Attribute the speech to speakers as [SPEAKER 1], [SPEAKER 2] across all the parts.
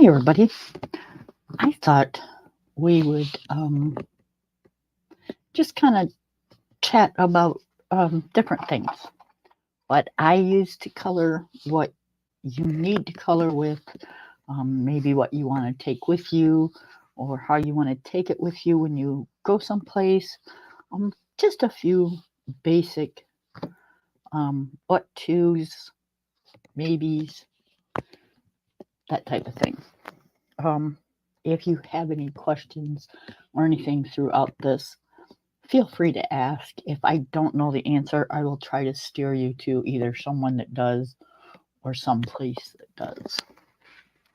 [SPEAKER 1] Hi, everybody. I thought we would just kind of chat about different things. What I use to color, what you need to color with, maybe what you want to take with you, or how you want to take it with you when you go someplace. Just a few basic what to's, maybes, that type of thing. If you have any questions or anything throughout this, feel free to ask. If I don't know the answer, I will try to steer you to either someone that does or some place that does.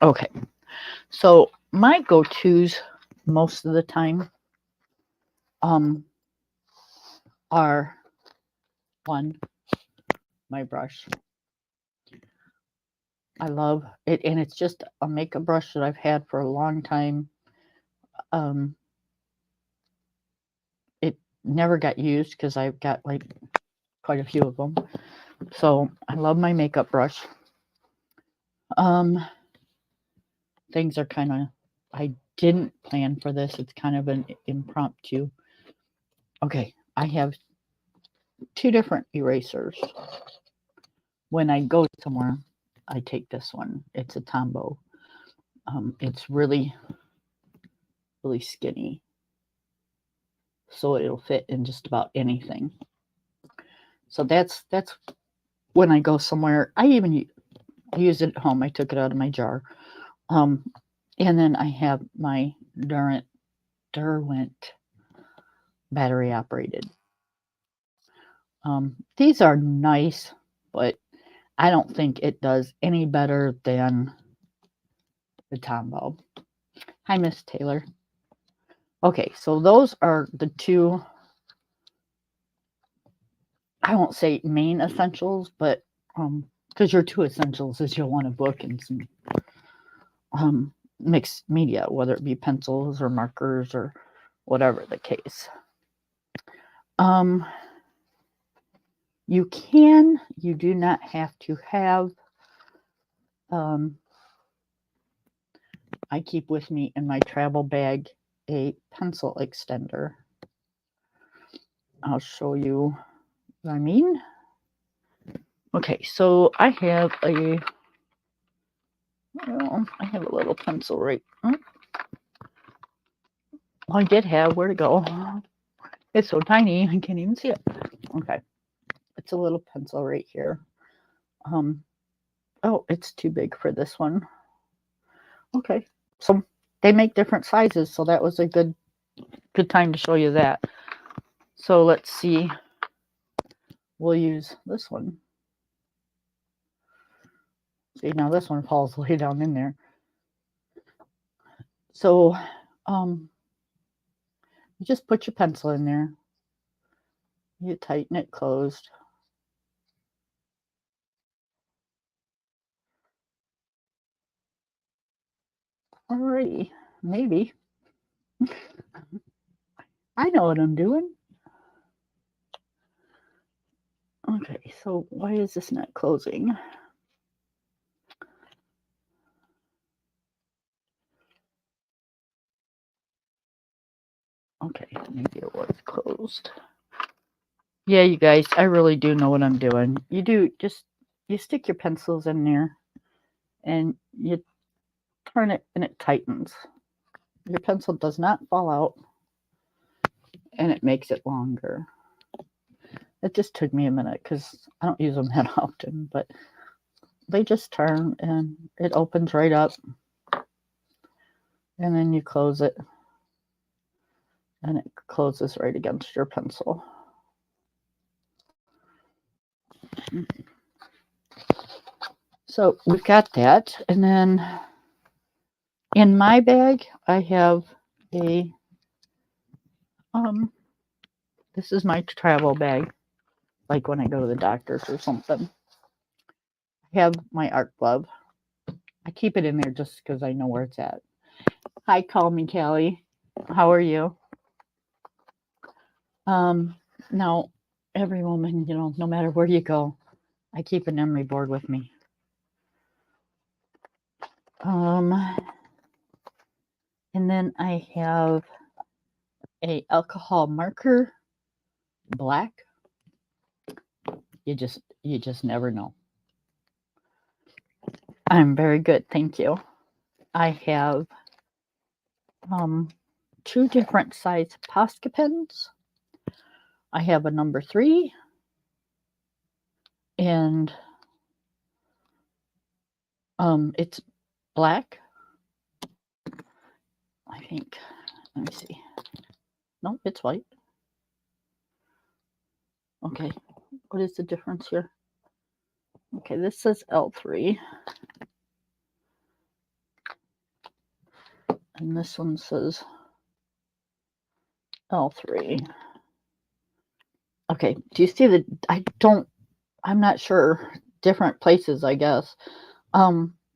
[SPEAKER 1] Okay, so my go-tos most of the time are one, my brush. I love it, and it's just a makeup brush that I've had for a long time. It never got used because I've got like quite a few of them. So I love my makeup brush. Things are kind of, I didn't plan for this. It's kind of an impromptu. Okay, I have two different erasers. When I go somewhere, I take this one. It's a Tombow. It's really, really skinny, so it'll fit in just about anything. So that's when I go somewhere. I even use it at home. I took it out of my jar. And then I have my Derwent battery operated. These are nice, but I don't think it does any better than the Tombow. Hi, Miss Taylor. Okay, so those are the two, I won't say main essentials, but because your two essentials is you'll want a book and some mixed media, whether it be pencils or markers or whatever the case. You do not have to have, I keep with me in my travel bag a pencil extender. I'll show you what I mean. Okay, so I have a little pencil right. I did have, where to go? It's so tiny, I can't even see it. Okay, it's a little pencil right here. Oh, it's too big for this one. Okay, so they make different sizes, so that was a good time to show you that. So let's see. We'll use this one. See, now this one falls way down in there. So you just put your pencil in there. You tighten it closed. Alrighty, maybe. I know what I'm doing. Okay, so why is this not closing? Okay, maybe it was closed. Yeah, you guys, I really do know what I'm doing. You stick your pencils in there and you turn it and it tightens. Your pencil does not fall out and it makes it longer. It just took me a minute because I don't use them that often, but they just turn and it opens right up. And then you close it and it closes right against your pencil. So we've got that. And then in my bag, I have a, this is my travel bag, like when I go to the doctor's or something. I have my art glove. I keep it in there just because I know where it's at. Hi, call me Callie. How are you? Now, every woman, no matter where you go, I keep an emery board with me. And then I have a alcohol marker, black. You just never know. I'm very good, thank you. I have 2 different size Posca pens. I have a number 3 and it's black. I think. Let me see. No, it's white. Okay, what is the difference here? Okay, this says L3. And this one says L3. Okay, do you see the, I'm not sure, different places, I guess.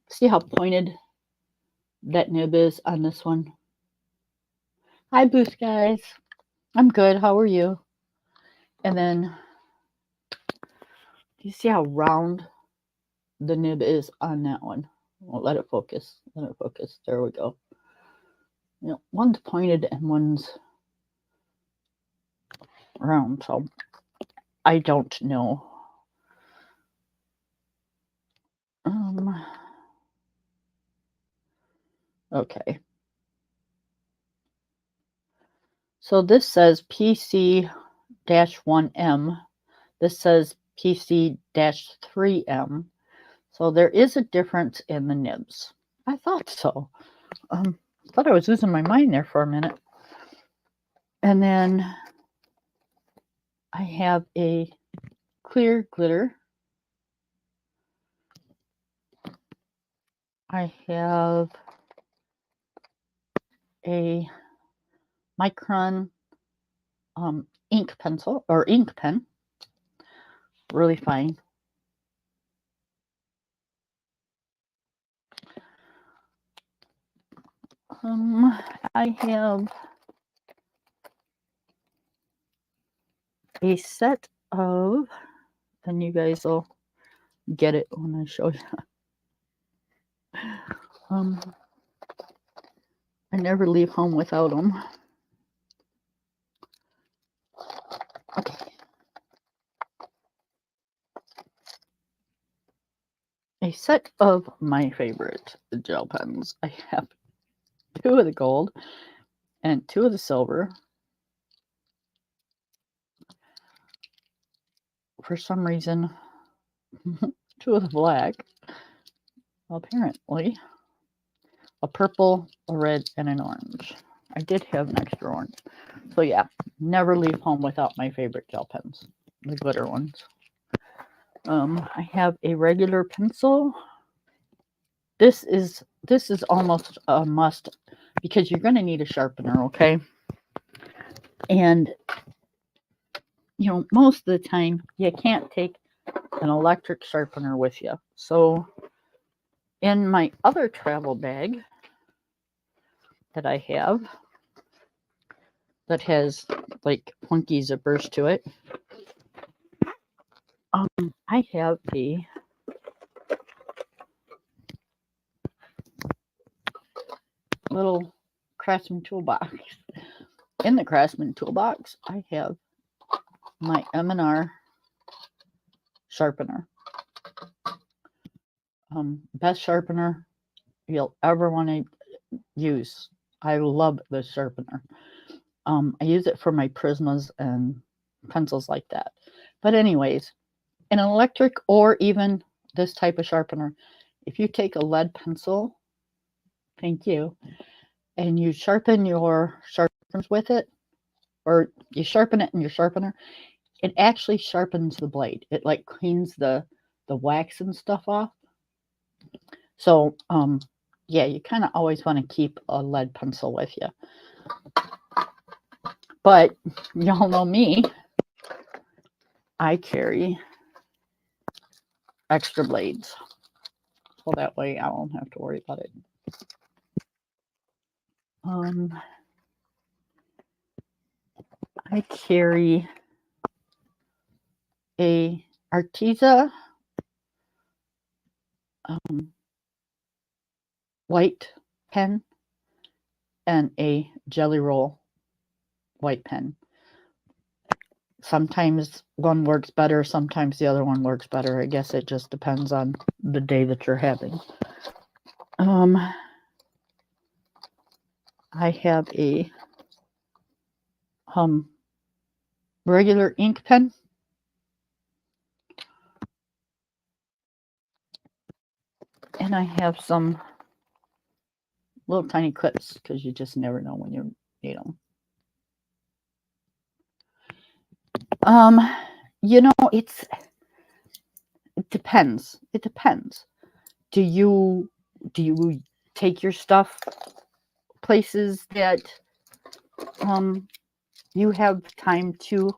[SPEAKER 1] See how pointed that nib is on this one? Hi, Boost guys. I'm good, how are you? And then, do you see how round the nib is on that one? Well, let it focus, there we go. You know, one's pointed and one's round, so I don't know. Okay. So this says PC-1M. This says PC-3M. So there is a difference in the nibs. I thought so. Thought I was losing my mind there for a minute. And then I have a clear glitter. I have a Micron ink pencil or ink pen. Really fine. I have a set of, and you guys will get it when I show you. I never leave home without them. Okay. A set of my favorite gel pens. I have 2 of the gold and 2 of the silver. For some reason, 2 of the black. Apparently, a purple, a red, and an orange. I did have an extra orange. So yeah, never leave home without my favorite gel pens, the glitter ones. I have a regular pencil. This is almost a must because you're going to need a sharpener, okay? And you know, most of the time you can't take an electric sharpener with you. So in my other travel bag that I have that has like funky zippers to it, I have a little Craftsman toolbox. In the Craftsman toolbox, I have my M&R sharpener. Best sharpener you'll ever want to use. I love this sharpener. I use it for my Prismas and pencils like that. But anyways, an electric or even this type of sharpener, if you take a lead pencil, thank you, and you sharpen your sharpeners with it, or you sharpen it in your sharpener, it actually sharpens the blade. It like cleans the wax and stuff off. So yeah, you kind of always want to keep a lead pencil with you. But y'all know me, I carry extra blades. So that way I won't have to worry about it. I carry a Arteza white pen. and a Jelly Roll white pen. Sometimes one works better, sometimes the other one works better. I guess it just depends on the day that you're having. I have a regular ink pen. And I have some little tiny clips because you just never know when you need them. It depends. It depends. Do you take your stuff places that you have time to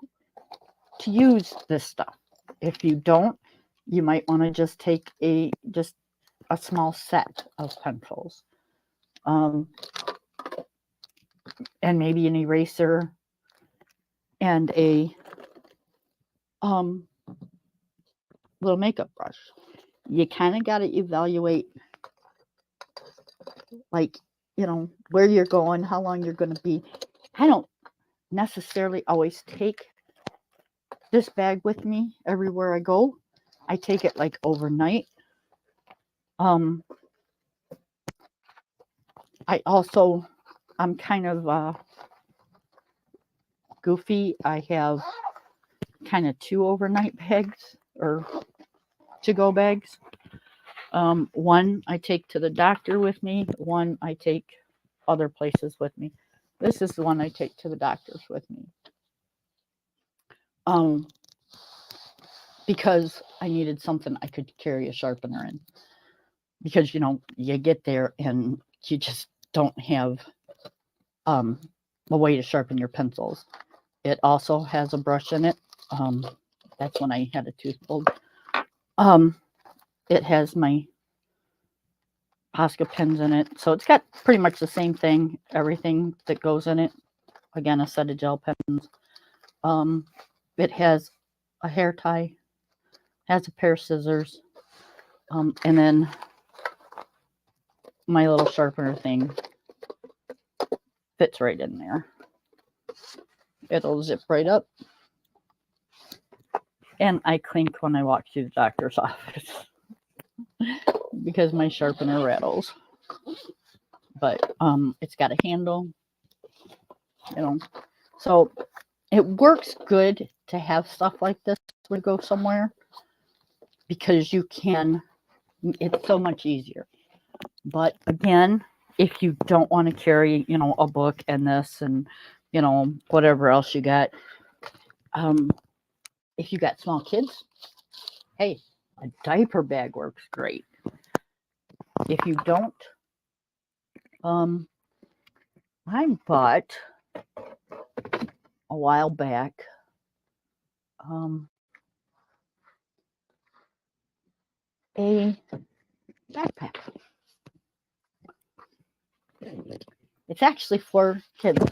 [SPEAKER 1] use this stuff? If you don't, you might want to just take a small set of pencils, and maybe an eraser and a little makeup brush. You kind of got to evaluate, like, where you're going, how long you're going to be. I don't necessarily always take this bag with me everywhere I go. I take it like overnight. I'm kind of goofy. I have kind of 2 overnight bags or to-go bags. One I take to the doctor with me. One I take other places with me. This is the one I take to the doctors with me. Because I needed something I could carry a sharpener in. Because, you get there and you just don't have a way to sharpen your pencils. It also has a brush in it. That's when I had a tooth pulled. It has my Posca pens in it. So it's got pretty much the same thing, everything that goes in it. Again, a set of gel pens. It has a hair tie, has a pair of scissors, and then my little sharpener thing fits right in there. It'll zip right up. And I clink when I walk through the doctor's office because my sharpener rattles. But it's got a handle, So it works good to have stuff like this when you go somewhere, because it's so much easier. But again, if you don't want to carry, a book and this and, whatever else you got, if you got small kids, hey, a diaper bag works great. If you don't, I bought a while back a backpack. It's actually for kids,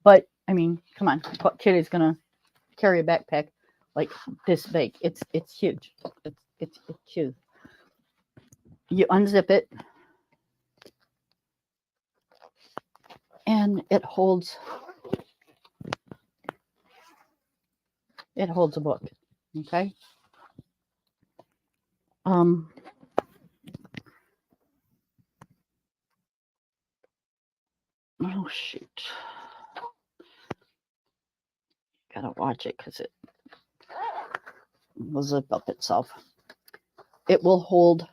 [SPEAKER 1] but I mean, come on, what kid is gonna carry a backpack like this big? It's huge. It's huge. You unzip it, and it holds a book. Okay. Oh shoot. Gotta watch it because it will zip up itself. It will hold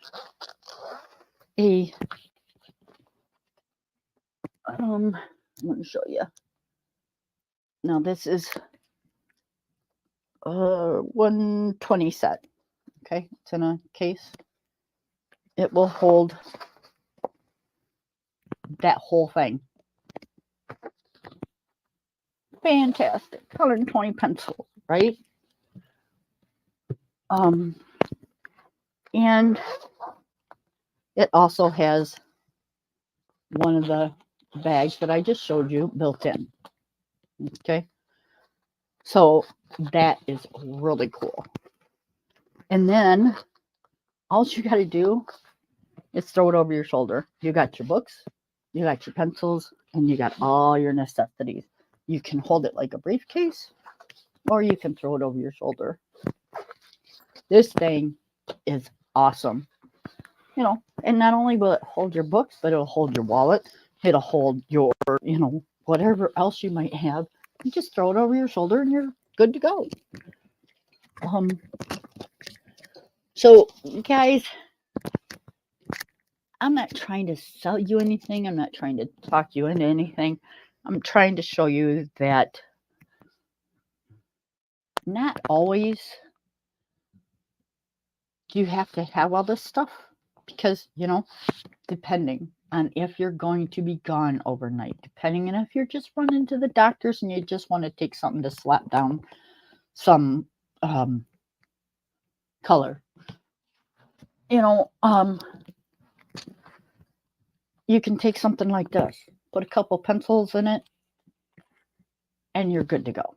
[SPEAKER 1] a I'm going to show you. Now this is 120 set. Okay, it's in a case. It will hold that whole thing. Fantastic. 120 pencils, right? And it also has one of the bags that I just showed you built in. Okay. So that is really cool. And then all you got to do is throw it over your shoulder. You got your books, You got your pencils and you got all your necessities. You can hold it like a briefcase or you can throw it over your shoulder. This thing is awesome. And not only will it hold your books, but it'll hold your wallet. It'll hold your, whatever else you might have. You just throw it over your shoulder and you're good to go. So, guys, I'm not trying to sell you anything. I'm not trying to talk you into anything. I'm trying to show you that not always do you have to have all this stuff because, depending on if you're going to be gone overnight, depending on if you're just running to the doctors and you just want to take something to slap down some color. You can take something like this, put a couple pencils in it, and you're good to go.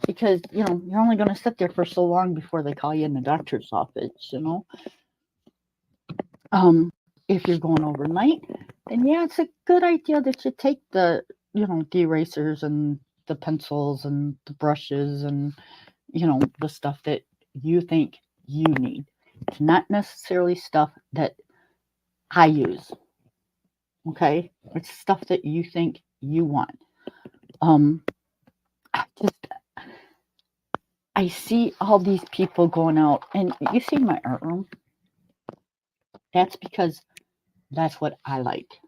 [SPEAKER 1] Because, you're only going to sit there for so long before they call you in the doctor's office, If you're going overnight, then yeah, it's a good idea that you take the, the erasers and the pencils and the brushes and, the stuff that you think you need. It's not necessarily stuff that I use. Okay? It's stuff that you think you want. I see all these people going out, and you see my art room. That's because that's what I like.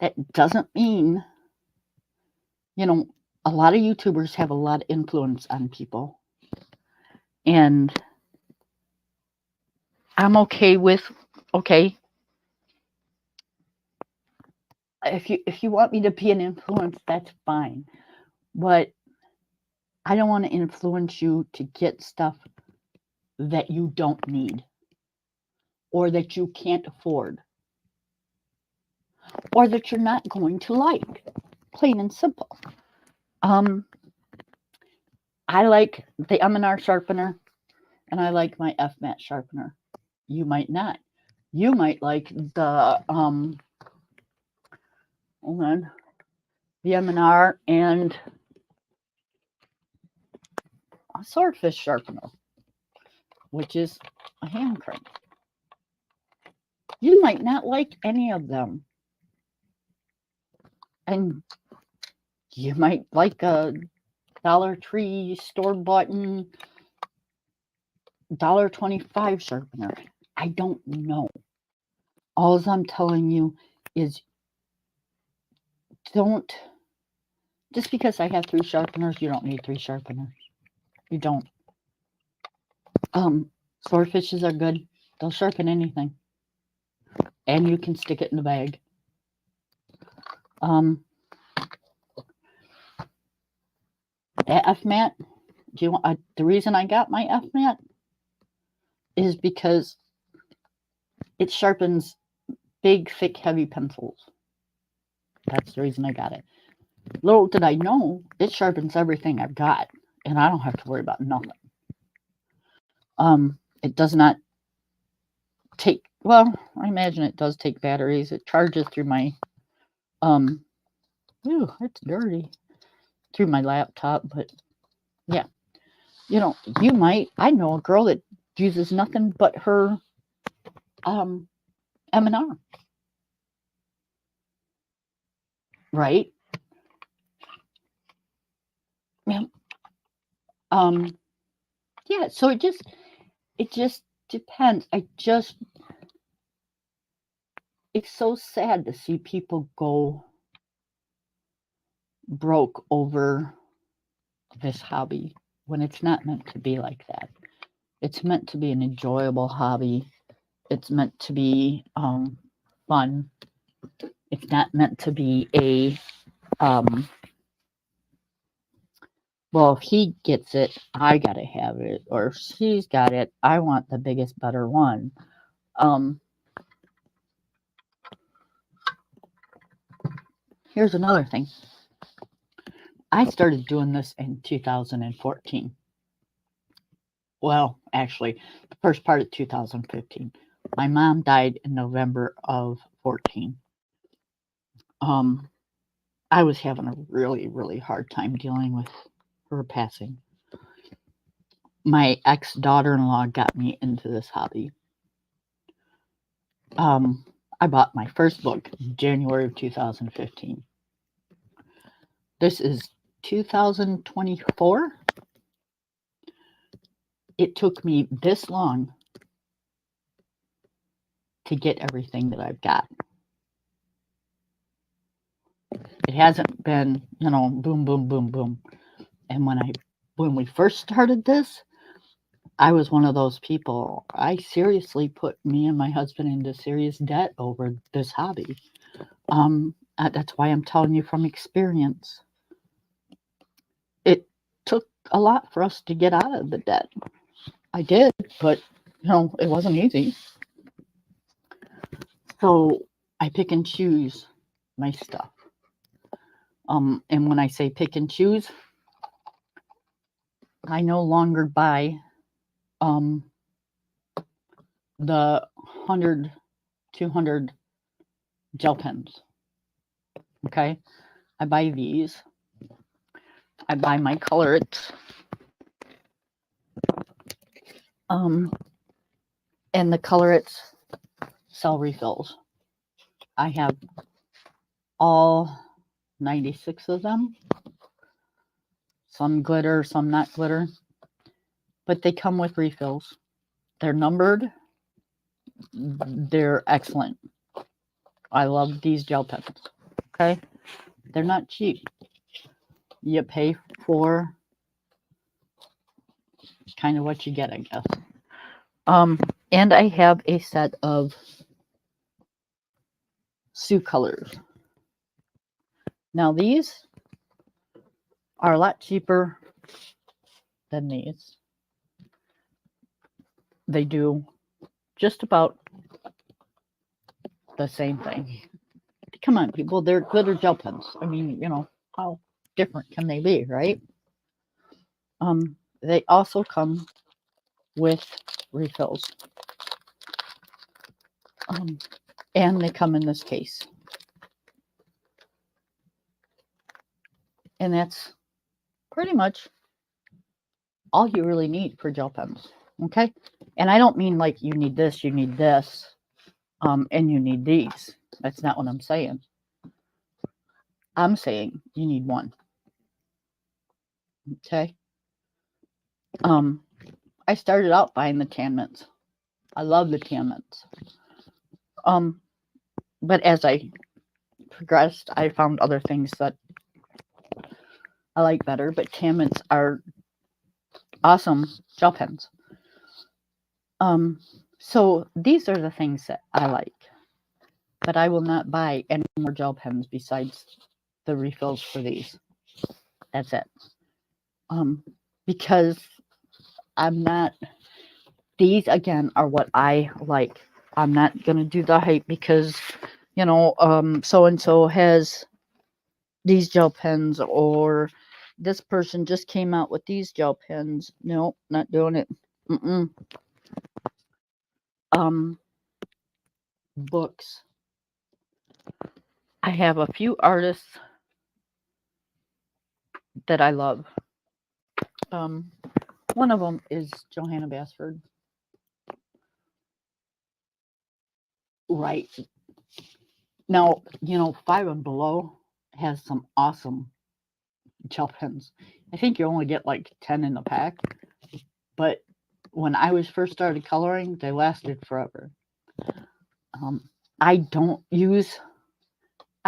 [SPEAKER 1] That doesn't mean, a lot of YouTubers have a lot of influence on people. And I'm okay with, if you want me to be an influence, that's fine. But I don't want to influence you to get stuff that you don't need or that you can't afford or that you're not going to like. Plain and simple. I like the M&R sharpener and I like my F-Mat sharpener. You might not. You might like the the M&R and a swordfish sharpener, which is a hand crank. You might not like any of them. And you might like a Dollar Tree store-bought $1.25 sharpener. I don't know. All I'm telling you is don't, just because I have 3 sharpeners, you don't need 3 sharpeners. You don't. Swordfishes are good. They'll sharpen anything. And you can stick it in the bag. That F-Mat, the reason I got my F-Mat is because it sharpens big, thick, heavy pencils. That's the reason I got it. Little did I know, it sharpens everything I've got, and I don't have to worry about nothing. It does not take, well, I imagine it does take batteries. It charges through my, it's dirty, through my laptop, but yeah. You might, I know a girl that uses nothing but her M&R. Right? Yeah. Yeah, so it just depends. It's so sad to see people go broke over this hobby when it's not meant to be like that. It's meant to be an enjoyable hobby. It's meant to be fun. It's not meant to be a well, if he gets it, I gotta have it, or if she's got it, I want the biggest, better one. Here's another thing. I started doing this in 2014. Well, actually, the first part of 2015. My mom died in November of 14. I was having a really, really hard time dealing with her passing. My ex daughter-in-law got me into this hobby. I bought my first book in January of 2015. This is 2024. It took me this long to get everything that I've got. It hasn't been, boom, boom, boom, boom. And when we first started this, I was one of those people. I seriously put me and my husband into serious debt over this hobby. That's why I'm telling you from experience. It took a lot for us to get out of the debt. I did, but it wasn't easy. So I pick and choose my stuff. And when I say pick and choose, I no longer buy the 100, 200 gel pens. Okay, I buy these. I buy my Colourits. And the Colourits sell refills. I have all 96 of them. Some glitter, some not glitter. But they come with refills. They're numbered. They're excellent. I love these gel pens. Okay? They're not cheap. You pay for kind of what you get, I guess. And I have a set of Sioux colors. Now these are a lot cheaper than these. They do just about the same thing. Come on, people, they're glitter gel pens. I mean, how different can they be, right? They also come with refills. And they come in this case. And that's pretty much all you really need for gel pens. Okay? And I don't mean like you need this, and you need these. That's not what I'm saying. I'm saying you need one. Okay? I started out buying the tan mints. I love the tan mints. But as I progressed, I found other things that I like better. But tan mints are awesome gel pens. So these are the things that I like. But I will not buy any more gel pens besides the refills for these. That's it. Because I'm not, these again are what I like. I'm not going to do the hype because, so-and-so has these gel pens, or this person just came out with these gel pens. No, not doing it. Books. I have a few artists that I love. One of them is Johanna Basford. Right. Now, 5 and Below has some awesome gel pens. I think you only get like 10 in the pack. But when I was first started coloring, they lasted forever. I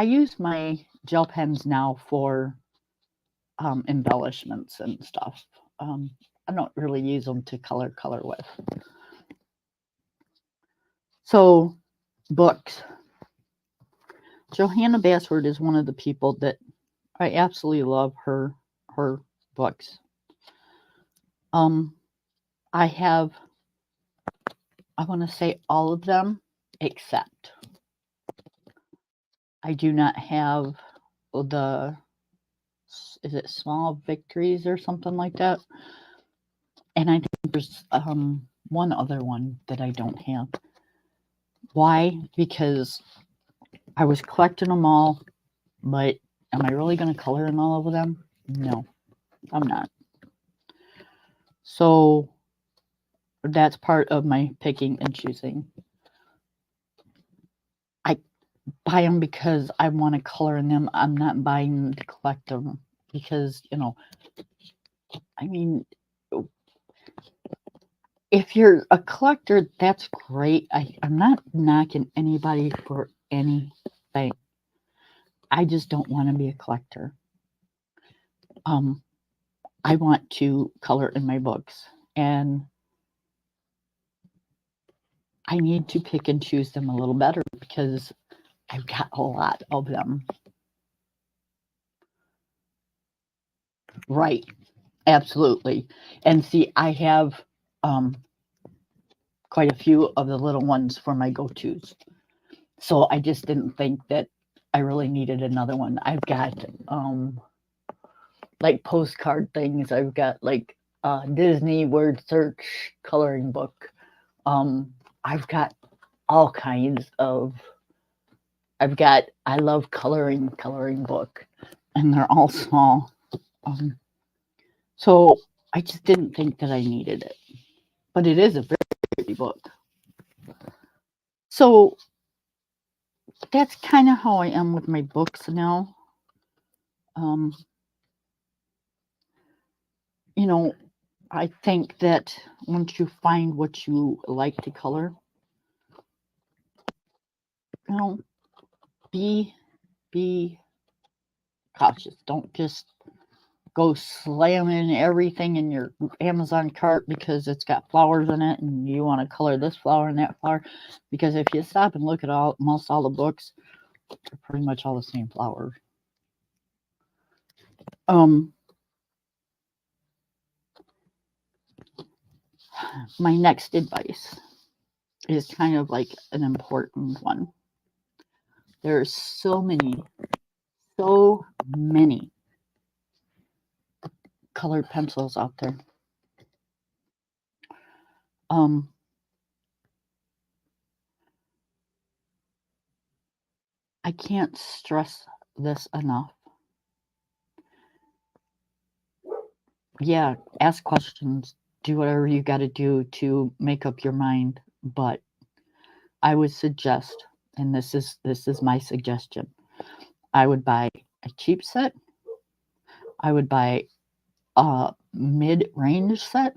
[SPEAKER 1] use my gel pens now for embellishments and stuff. I don't really use them to color with. So, books. Johanna Basford is one of the people that I absolutely love her books. I want to say all of them except I do not have is it Small Victories or something like that? And I think there's one other one that I don't have. Why? Because I was collecting them all, but am I really going to color in all of them? No, I'm not. So that's part of my picking and choosing. I buy them because I want to color in them. I'm not buying them to collect them because, I mean, if you're a collector, that's great. I'm not knocking anybody for anything. I just don't want to be a collector. I want to color in my books, and I need to pick and choose them a little better because I've got a lot of them. Right. Absolutely. And see, I have quite a few of the little ones for my go-tos. So I just didn't think that I really needed another one. I've got like postcard things. I've got like Disney word search coloring book. I've got all kinds of. I love coloring book, and they're all small. So I just didn't think that I needed it, but it is a very pretty book. So that's kind of how I am with my books now. Um, I think that once you find what you like to color, be cautious. Don't just go slamming everything in your Amazon cart because it's got flowers in it and you want to color this flower and that flower. Because if you stop and look at most all the books, they're pretty much all the same flowers. My next advice is kind of like an important one. There's so many colored pencils out there. I can't stress this enough. Yeah, ask questions, do whatever you got to do to make up your mind, but I would suggest, and this is my suggestion, I would buy a cheap set. I would buy a mid-range set,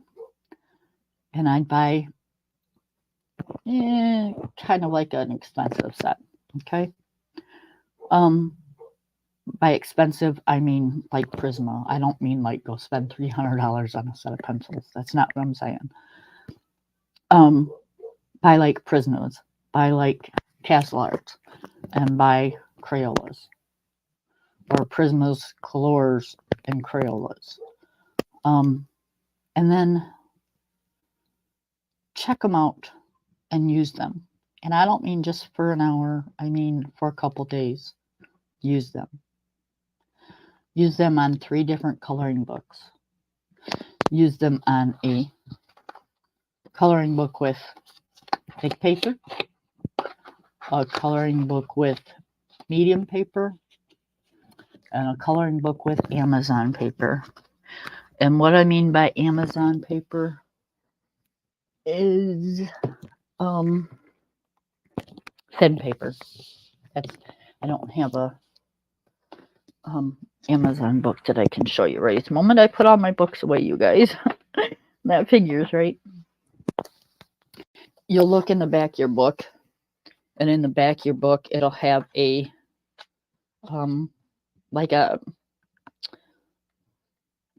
[SPEAKER 1] and I'd buy kind of like an expensive set. Okay. By expensive, I mean like Prisma. I don't mean like go spend $300 on a set of pencils. That's not what I'm saying. Buy like Prismas, buy like Castle Arts, and buy Crayolas, or Prismas, Colors, and Crayolas. And then check them out and use them. And I don't mean just for an hour, I mean for a couple days. Use them. Use them on 3 different coloring books. Use them on a coloring book with thick paper, a coloring book with medium paper, and a coloring book with Amazon paper. And what I mean by Amazon paper is thin paper. I don't have a Amazon book that I can show you right at the moment. I put all my books away, you guys. That figures, right? You'll look in the back of your book, and in the back of your book, it'll have a like a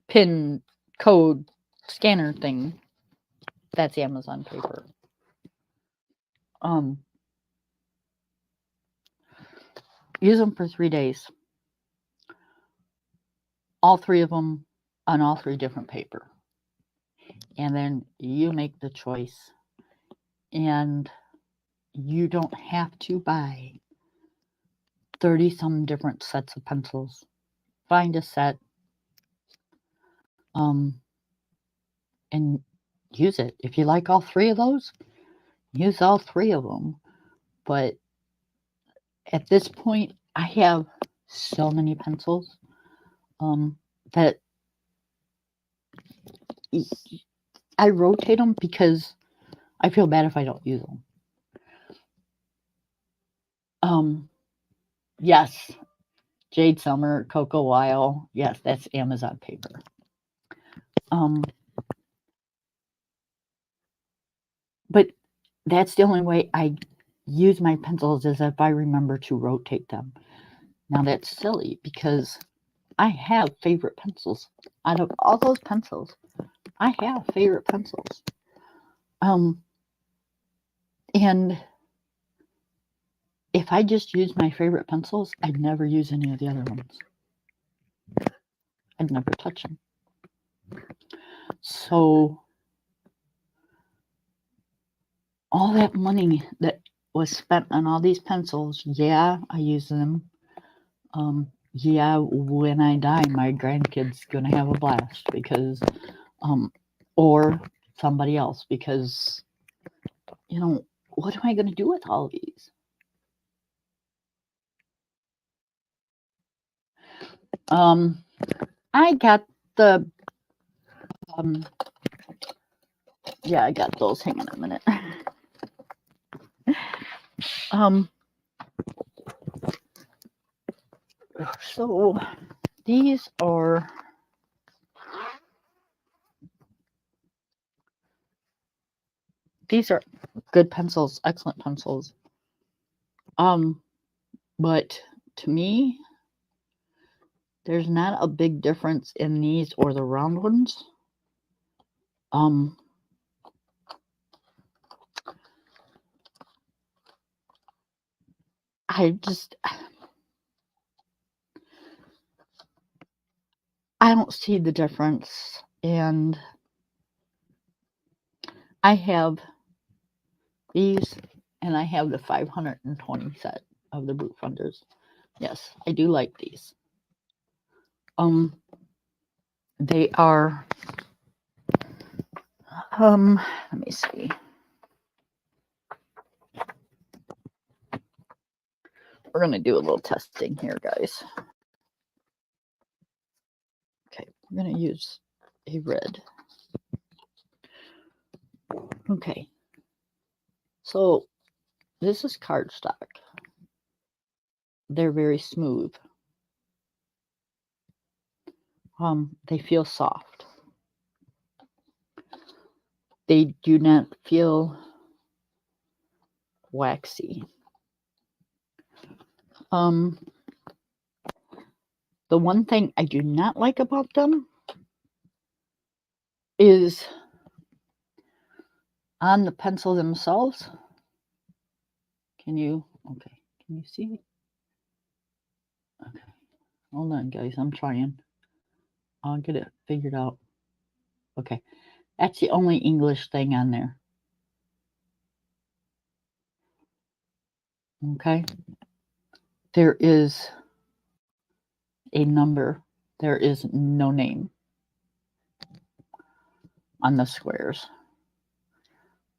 [SPEAKER 1] pin code scanner thing. That's Amazon paper. Use them for 3 days. All 3 of them on all 3 different paper. And then you make the choice. And you don't have to buy 30 some different sets of pencils. Find a set and use it. If you like all 3 of those, use all 3 of them. but at this point, I have so many pencils that I rotate them because I feel bad if I don't use them. Yes, Jade Summer, Coco Weil. Yes, that's Amazon paper. But that's the only way I use my pencils is if I remember to rotate them. Now that's silly because I have favorite pencils. Out of all those pencils, I have favorite pencils. And if I just use my favorite pencils, I'd never use any of the other ones. I'd never touch them. So all that money that was spent on all these pencils, yeah, I use them. Yeah, when I die, my grandkids gonna have a blast because, or somebody else because, what am I gonna do with all of these? I got the, yeah, I got those. Hang on a minute. So these are good pencils, excellent pencils. But to me, there's not a big difference in these or the round ones. I don't see the difference. And I have these, and I have the 520 set of the Brute Funders. Yes, I do like these. They are, let me see. We're going to do a little testing here, guys. Okay, we're going to use a red. Okay, so this is cardstock. They're very smooth. They feel soft. They do not feel waxy. The one thing I do not like about them is on the pencil themselves. Can you see? Okay, hold on, guys. I'm trying. I'll get it figured out. Okay, that's the only English thing on there. Okay, there is a number. There is no name on the squares,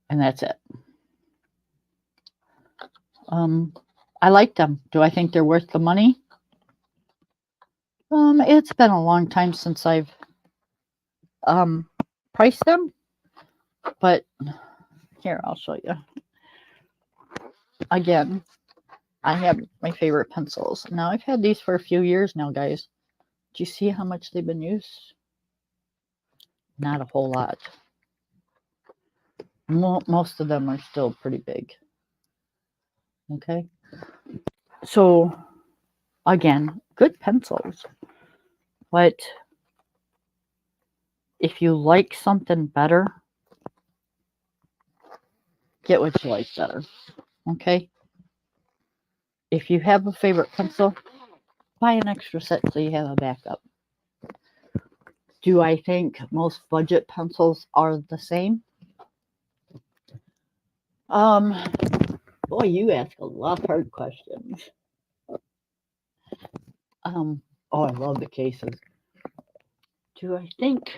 [SPEAKER 1] and that's it. I like them. Do I think they're worth the money? It's been a long time since I've priced them, but here, I'll show you. Again, I have my favorite pencils. Now, I've had these for a few years now, guys. Do you see how much they've been used? Not a whole lot. Most of them are still pretty big. Okay. So, again, good pencils. But if you like something better, get what you like better. Okay. If you have a favorite pencil, buy an extra set so you have a backup. Do I think most budget pencils are the same? Boy, you ask a lot of hard questions. Oh, I love the cases. Do I think?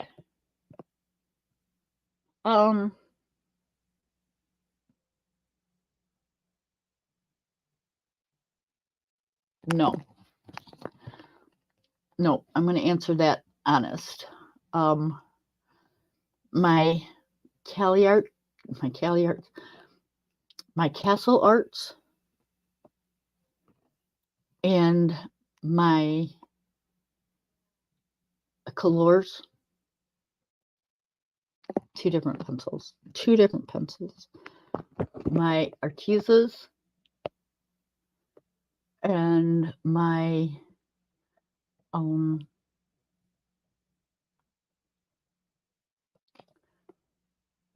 [SPEAKER 1] No. No, I'm going to answer that honest. My Cali Art, my Castle Arts, and my Colors, two different pencils. My Artezas and my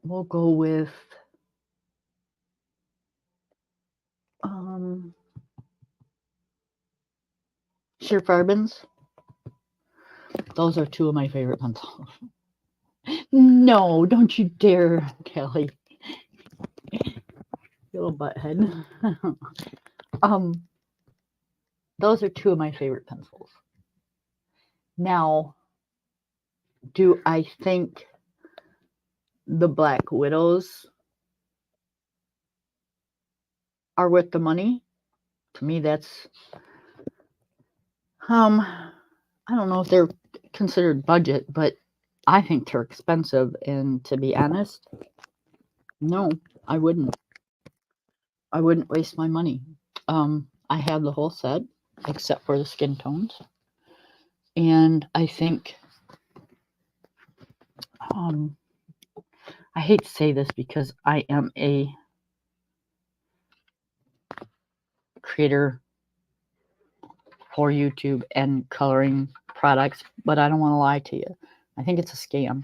[SPEAKER 1] we'll go with Sheerfarbens. Those are two of my favorite pencils. No, don't you dare, Kelly. Little butthead. Those are two of my favorite pencils. Now, do I think the Black Widows are worth the money? To me, that's I don't know if they're considered budget, but I think they're expensive. And to be honest, no, I wouldn't. I wouldn't waste my money. I have the whole set except for the skin tones, and I think I hate to say this because I am a creator for YouTube and coloring products, but I don't want to lie to you. I think it's a scam.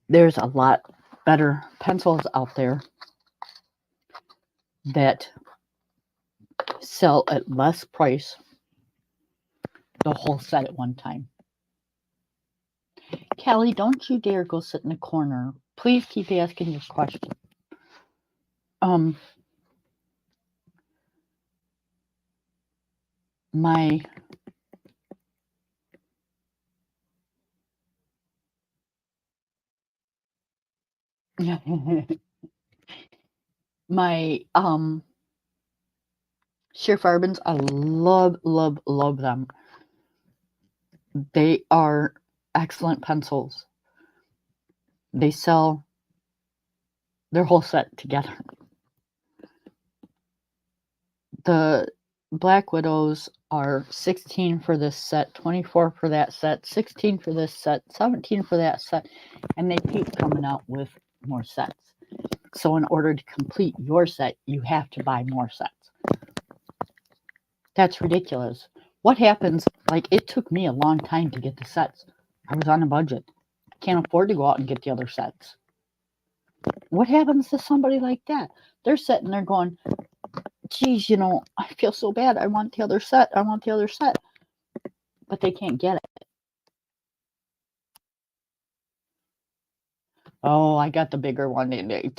[SPEAKER 1] There's a lot better pencils out there that sell at less price the whole set at one time. Callie, don't you dare go sit in the corner. Please keep asking your question. My my Sheerfarbens, I love them. They are excellent pencils. They sell their whole set together. The Black Widows are 16 for this set, 24 for that set, 16 for this set, 17 for that set, and they keep coming out with more sets. So in order to complete your set, you have to buy more sets. That's ridiculous. What happens, like, it took me a long time to get the sets. I was on a budget. I can't afford to go out and get the other sets. What happens to somebody like that? They're sitting there going, geez, I feel so bad. I want the other set. But they can't get it. Oh, I got the bigger one.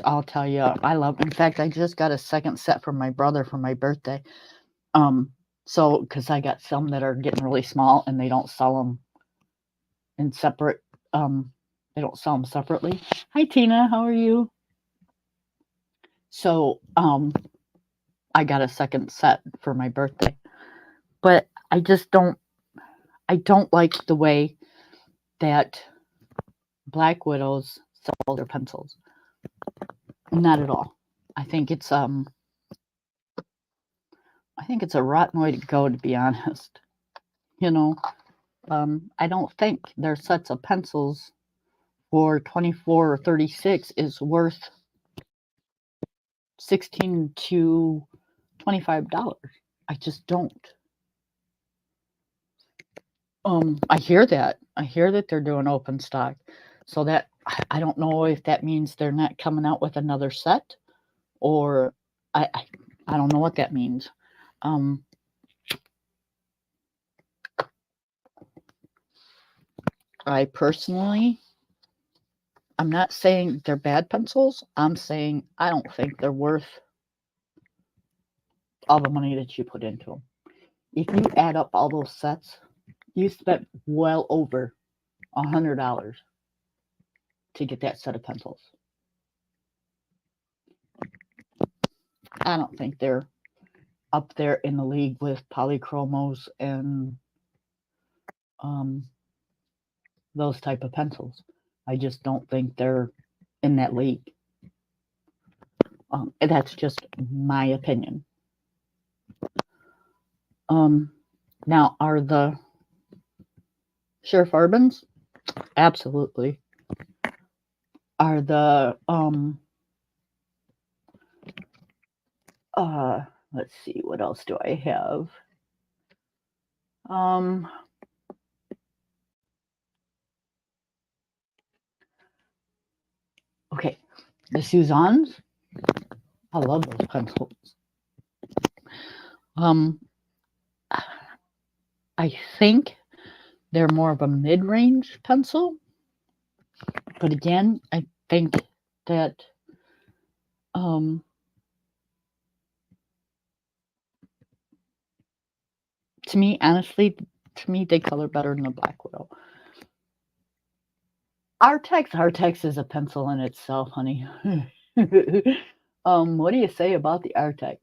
[SPEAKER 1] I'll tell you, I love. In fact, I just got a second set from my brother for my birthday. So because I got some that are getting really small and they don't sell them in separate. They don't sell them separately. Hi, Tina. How are you? So, I got a second set for my birthday, but I don't like the way that Black Widows sell their pencils. Not at all. I think it's a rotten way to go, to be honest. I don't think their sets of pencils for 24 or 36 is worth $16 to $25. I just don't. I hear that they're doing open stock, so that I don't know if that means they're not coming out with another set, or I don't know what that means. I personally, I'm not saying they're bad pencils. I'm saying I don't think they're worth all the money that you put into them. If you add up all those sets, you spent well over $100 to get that set of pencils. I don't think they're up there in the league with polychromos and those type of pencils. I just don't think they're in that league. And that's just my opinion. Now, are the Surefarbens? Absolutely. Are the let's see, what else do I have? Okay, the Suzannes. I love those pencils. I think they're more of a mid-range pencil, but again, I think that to me, honestly, they color better than the Black Widow. Artex is a pencil in itself, honey. What do you say about the Artex?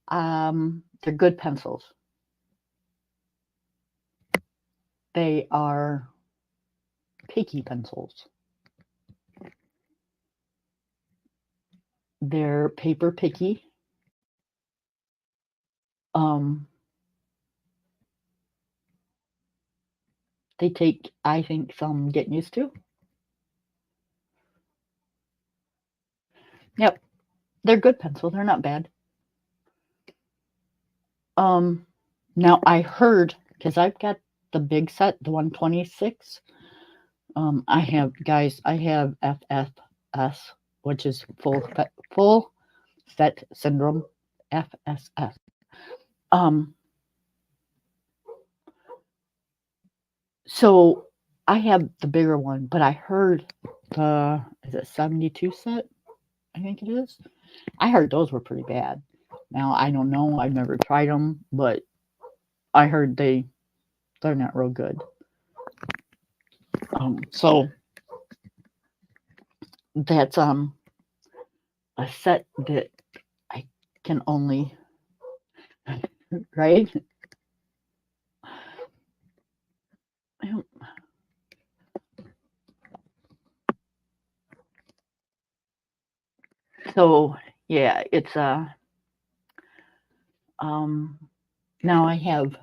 [SPEAKER 1] They're good pencils. They are picky pencils. They're paper picky. They take, I think, some getting used to. Yep, they're good pencils. They're not bad. Now I heard, because I've got the big set, the 126. I have FFS, which is full set syndrome, FSS. So I have the bigger one, but I heard is it 72 set? I think it is. I heard those were pretty bad. Now I don't know. I've never tried them, but I heard they're not real good. So that's a set that I can only right. So yeah, it's now I have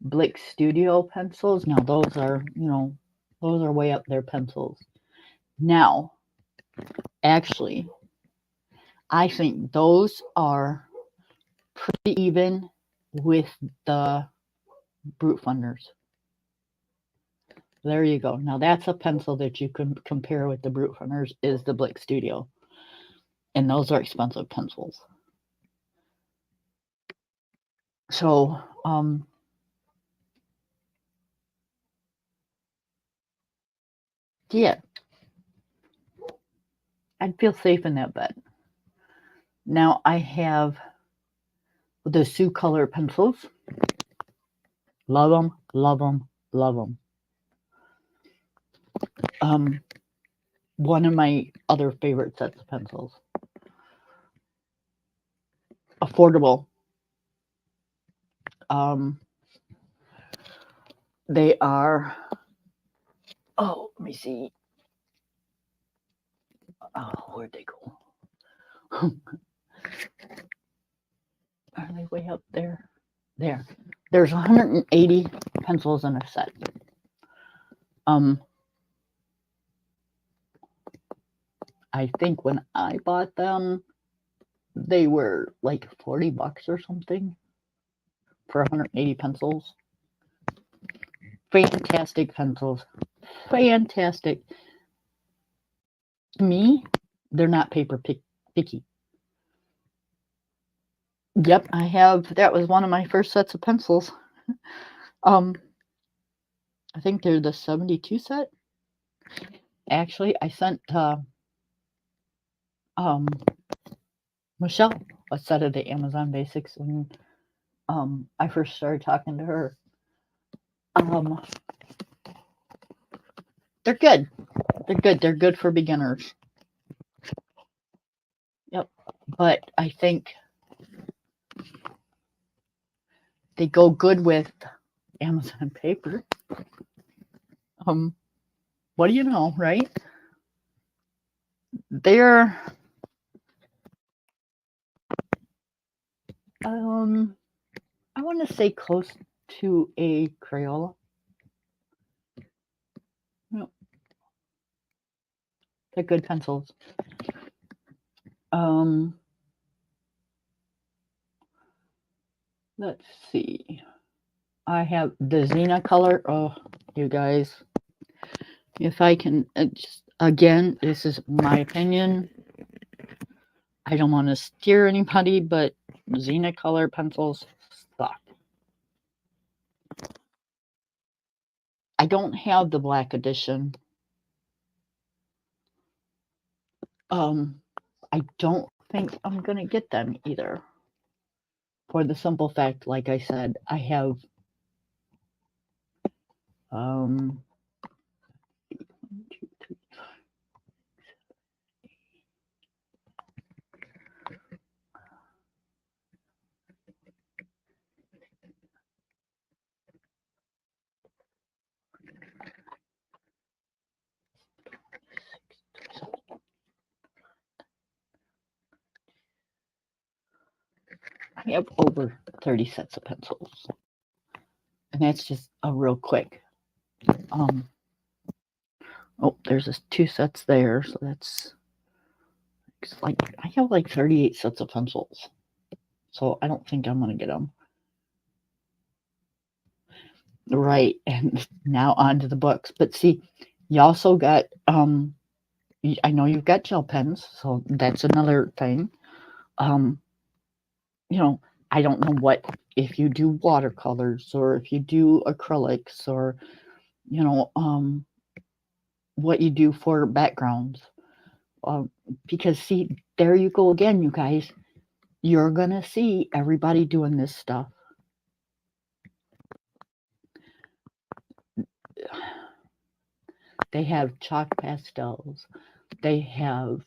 [SPEAKER 1] Blick Studio pencils. Now those are, those are way up there pencils. Now, actually, I think those are pretty even with the Brute Funders. There you go. Now that's a pencil that you can compare with the Brute Funders is the Blick Studio. And those are expensive pencils. So, yeah, I'd feel safe in that bed. Now I have the Sioux Color pencils. Love them, love them, love them. One of my other favorite sets of pencils. Affordable. They are, let me see. Oh, where'd they go? Are they way up there? There. There's 180 pencils in a set. I think when I bought them, they were like $40 or something for 180 pencils. Fantastic pencils. Fantastic. To me, they're not paper picky. Yep, I have. That was one of my first sets of pencils. I think they're the 72 set. Actually, I sent Michelle a set of the Amazon Basics when I first started talking to her. They're good. They're good. They're good for beginners. Yep. but I think they go good with Amazon paper. What do you know, right? They're I want to say close to a Crayola. No, they're good pencils. Let's see. I have the Xena color. Oh, you guys, if I can, just, again, this is my opinion. I don't want to steer anybody, but Xena color pencils suck. I don't have the black edition. I don't think I'm going to get them either. For the simple fact, like I said, I have I have over 30 sets of pencils. And that's just a real quick. Oh, there's 2 sets there, so that's like I have like 38 sets of pencils. So I don't think I'm going to get them. Right, and now on to the books. But see, you also got I know you've got gel pens, so that's another thing. You know, I don't know what if you do watercolors or if you do acrylics or you know what you do for backgrounds. Because see, there you go again, you guys. You're gonna see everybody doing this stuff. They have chalk pastels. They have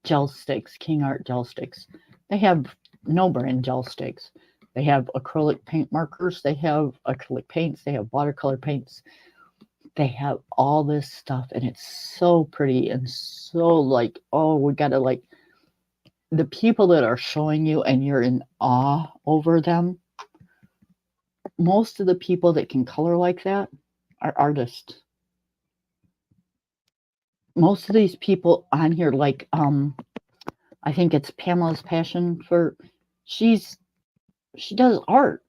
[SPEAKER 1] gel sticks, King Art gel sticks. They have no brand gel sticks. They have acrylic paint markers. They have acrylic paints. They have watercolor paints. They have all this stuff, and it's so pretty and so like, oh, we gotta like the people that are showing you, and you're in awe over them. Most of the people that can color like that are artists. Most of these people on here, like I think it's Pamela's passion for she does art.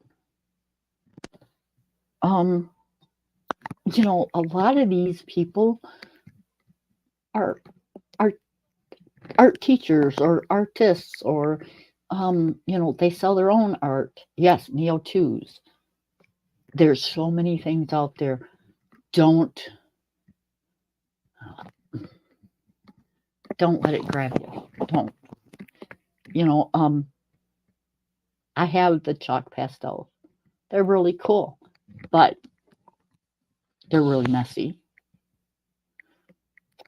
[SPEAKER 1] You know, a lot of these people are art teachers or artists or you know, they sell their own art. Yes, Neo 2s. There's so many things out there. Don't let it grab you. Don't. You know, I have the chalk pastels. They're really cool, but they're really messy.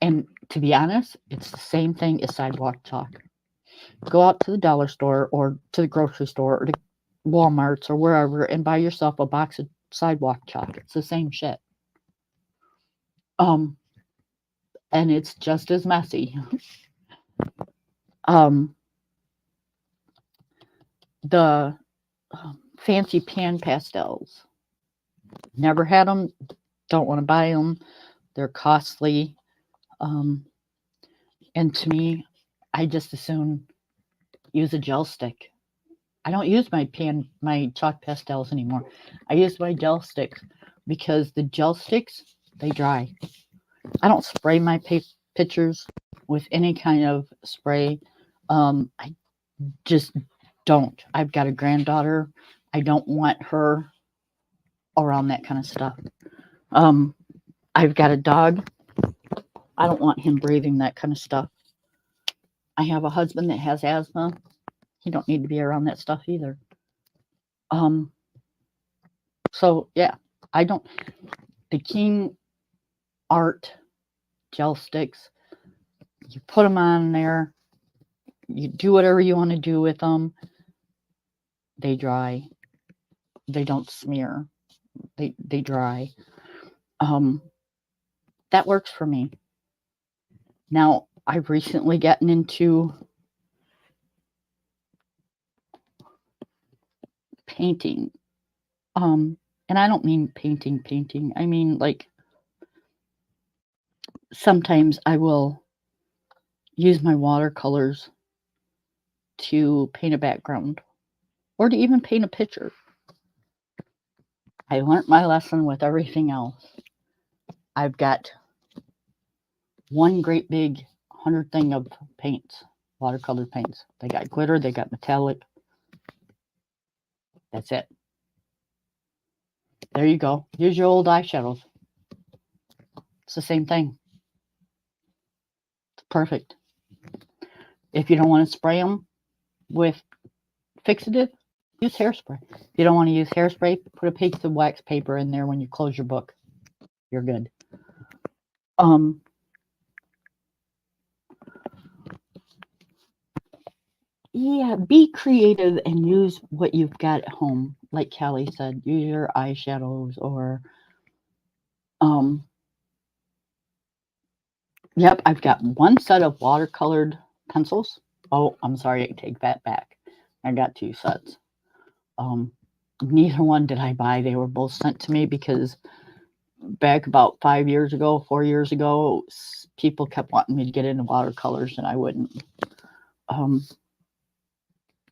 [SPEAKER 1] And to be honest, it's the same thing as sidewalk chalk. Go out to the dollar store or to the grocery store or to Walmart's or wherever and buy yourself a box of sidewalk chalk. It's the same shit. And it's just as messy. The fancy pan pastels. Never had them. Don't want to buy them. They're costly. And to me, I just as soon use a gel stick. I don't use my chalk pastels anymore. I use my gel sticks because the gel sticks, they dry. I don't spray my pictures with any kind of spray. I just don't. I've got a granddaughter. I don't want her around that kind of stuff. I've got a dog. I don't want him breathing that kind of stuff. I have a husband that has asthma. He don't need to be around that stuff either. So yeah, I don't. The King Art gel sticks, you put them on there, you do whatever you want to do with them. They dry. They don't smear. They dry. That works for me. Now, I've recently gotten into painting. And I don't mean painting. I mean, like, sometimes I will use my watercolors to paint a background or to even paint a picture. I learned my lesson with everything else. I've got one great big 100 thing of paints, watercolor paints. They got glitter, they got metallic. That's it. There you go. Use your old eyeshadows. It's the same thing. It's perfect. If you don't want to spray them with fixative, use hairspray. If you don't want to use hairspray, put a piece of wax paper in there when you close your book. You're good. Yeah, be creative and use what you've got at home. Like Callie said, use your eyeshadows or yep, I've got one set of watercolored pencils. Oh, I'm sorry, I take that back. I got two sets. Neither one did I buy. They were both sent to me because back about 4 years ago, people kept wanting me to get into watercolors and I wouldn't.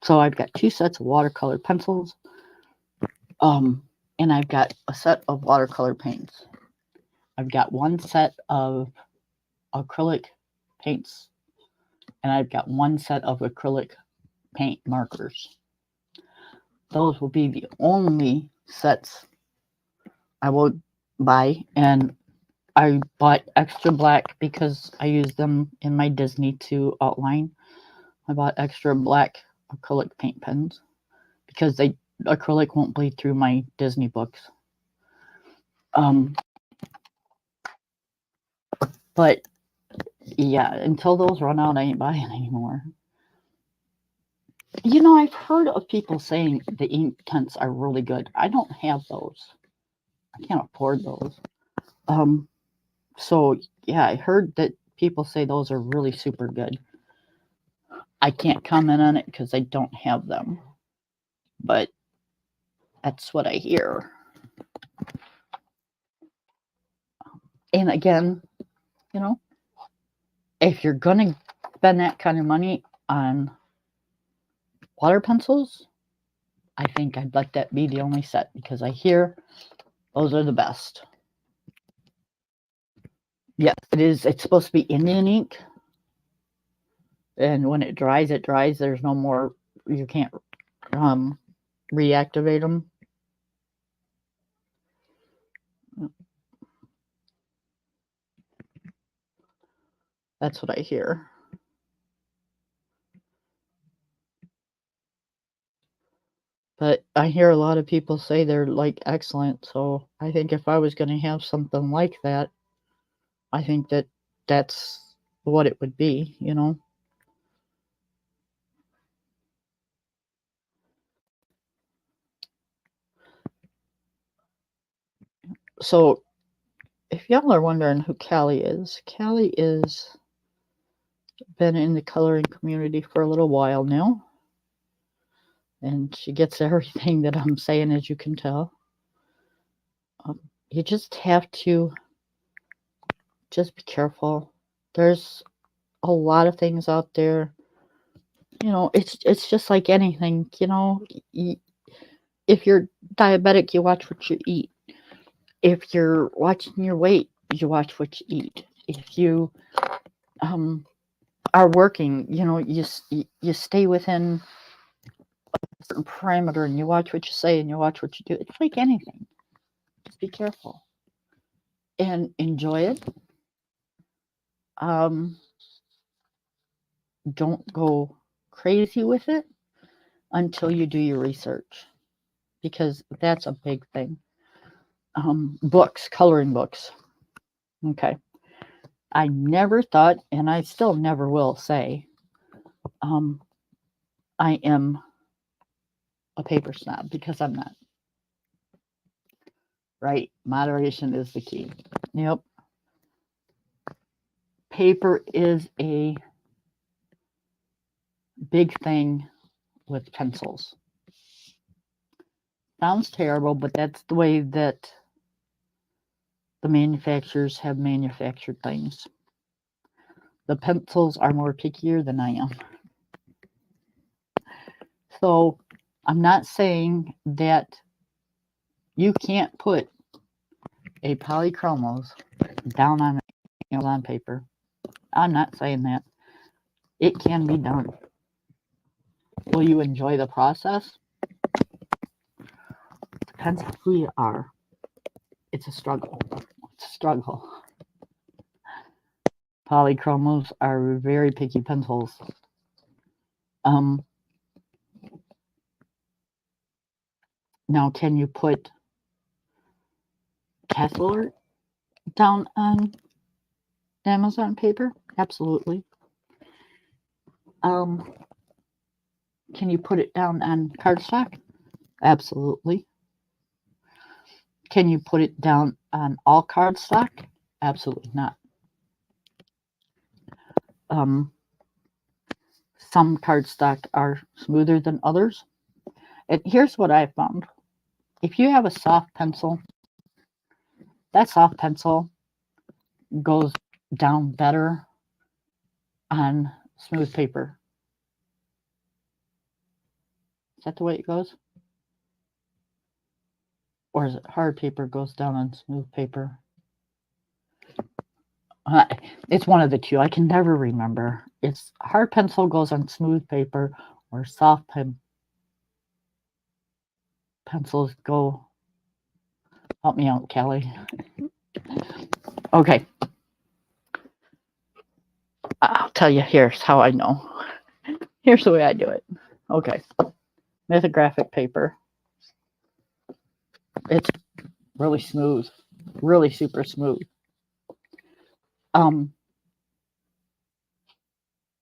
[SPEAKER 1] So I've got two sets of watercolor pencils. And I've got a set of watercolor paints. I've got one set of acrylic paints. And I've got one set of acrylic paint markers. Those will be the only sets I will buy. And I bought extra black because I use them in my Disney to outline. I bought extra black acrylic paint pens because acrylic won't bleed through my Disney books. But yeah, until those run out, I ain't buying anymore. You know, I've heard of people saying the Inktense are really good. I don't have those. I can't afford those. So yeah, I heard that people say those are really super good. I can't comment on it because I don't have them, but that's what I hear. And again, you know, if you're gonna spend that kind of money on water pencils, I think I'd let that be the only set because I hear those are the best. Yes, it is. It's supposed to be Indian ink. And when it dries, there's no more, you can't reactivate them. That's what I hear. But I hear a lot of people say they're like excellent. So I think if I was going to have something like that, I think that that's what it would be, you know. So if y'all are wondering who Callie is been in the coloring community for a little while now. And she gets everything that I'm saying, as you can tell. You just have to just be careful. There's a lot of things out there. You know, it's just like anything. You know, if you're diabetic, you watch what you eat. If you're watching your weight, you watch what you eat. If you are working, you know, you stay within a certain parameter and you watch what you say and you watch what you do. It's like anything. Just be careful and enjoy it. Don't go crazy with it until you do your research, because that's a big thing. Books, coloring books. Okay. I never thought, and I still never will say, I am a paper snob because I'm not. Right? Moderation is the key. Yep. Paper is a big thing with pencils. Sounds terrible, but that's the way that the manufacturers have manufactured things. The pencils are more pickier than I am. So I'm not saying that you can't put a polychromos down on Amazon paper. I'm not saying that. It can be done. Will you enjoy the process? Depends on who you are. It's a struggle. It's a struggle. Polychromos are very picky pencils. Now, can you put castle art down on Amazon paper? Absolutely. Can you put it down on cardstock? Absolutely. Can you put it down on all cardstock? Absolutely not. Some cardstock are smoother than others. And here's what I found. If you have a soft pencil, that soft pencil goes down better on smooth paper. Is that the way it goes? Or is it hard paper goes down on smooth paper? It's one of the two. I can never remember. It's hard pencil goes on smooth paper, or soft pencils go. Help me out, Kelly. Okay. I'll tell you, here's how I know. Here's the way I do it. Okay. Mythographic paper. It's really smooth. Really super smooth.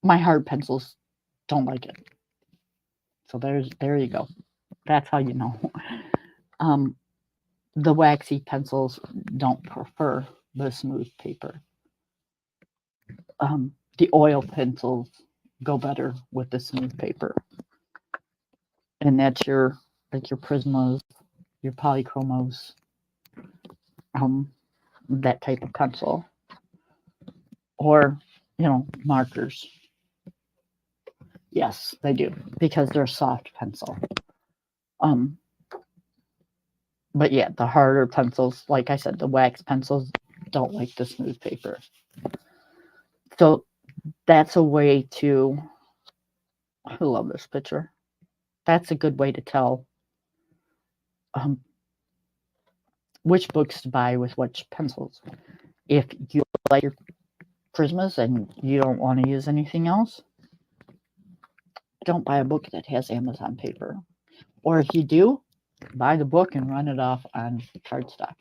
[SPEAKER 1] My hard pencils don't like it. So there you go. That's how you know. The waxy pencils don't prefer the smooth paper. The oil pencils go better with the smooth paper. And that's your Prismas, your Polychromos, that type of pencil. Or, markers. Yes, they do, because they're a soft pencil. But yeah, the harder pencils, like I said, the wax pencils don't like the smooth paper. So that's a way to, I love this picture. That's a good way to tell which books to buy with which pencils. If you like your Prismas and you don't want to use anything else, don't buy a book that has Amazon paper. Or if you do, buy the book and run it off on cardstock.